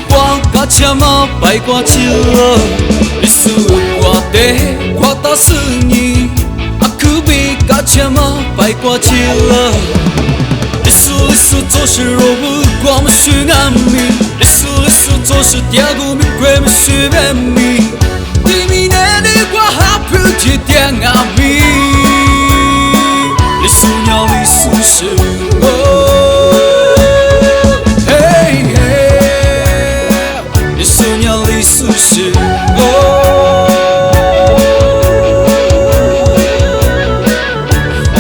歌甲车马摆歌唱，历史的歌地看到4年，去味甲车马摆歌唱。历史做事若不光么是暗暝，历史做事点古咪鬼么是暗暝，对面的你我还不记得暗暝，历史鸟历史是我。是我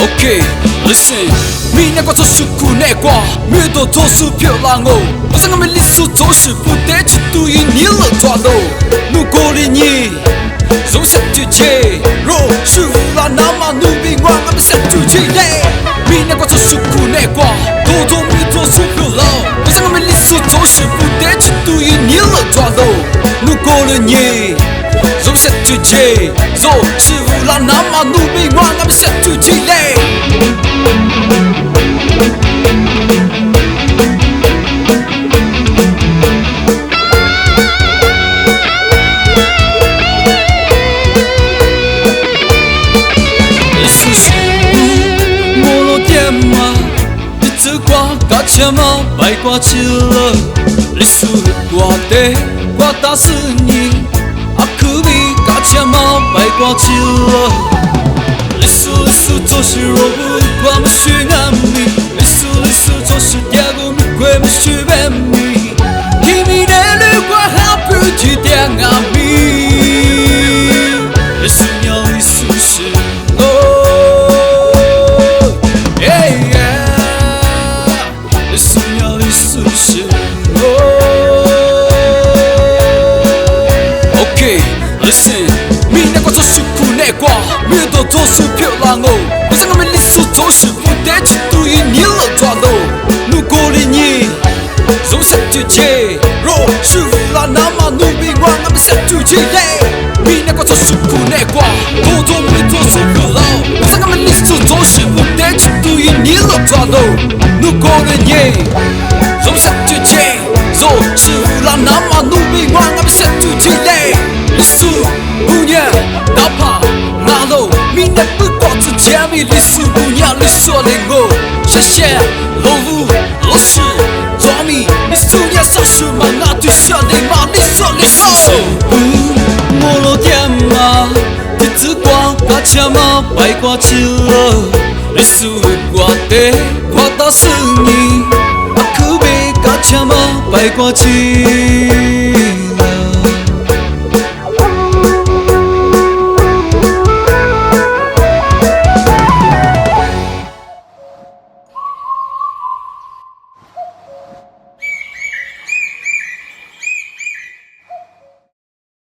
OK listen 明年我做书库内挂没多做书漂亮哦我想我们历史做事不得去读一年了抓喽如果你你从小就切若是无啦那么努力我们想就去嘞明年我做书库内挂多没做书漂亮我想我们历史做事不得去读一年了抓喽如果你从小就切若是无啦那么努力我们想就去嘞车马摆歌唱了，历史的歌地我打4年，去味甲车马摆歌唱了，历史做事若不光么是暗暝，历史做事点古咪鬼么是暗暝，天边的绿我还不记得暗暝，历史鸟历史是我。Listen 明年我做书库内挂没多做书漂亮哦我想我们历史做事不得去读一年了抓喽如果你从小就切若是无啦那么努力我们想就去嘞明年我做书库内挂多没做书漂亮我想我们历史做事不得去读一年了抓喽如果你从小就切若是无啦那么努力我们想就去嘞历史5年，哪怕哪路，明年不光是前面历史5年，历史领我，谢谢老吴老师，抓米历史5年上书嘛，那就下来嘛，历史。摩罗店嘛，弟子歌甲车马摆歌唱了，历史的歌地看到4年，去味甲车马摆歌唱。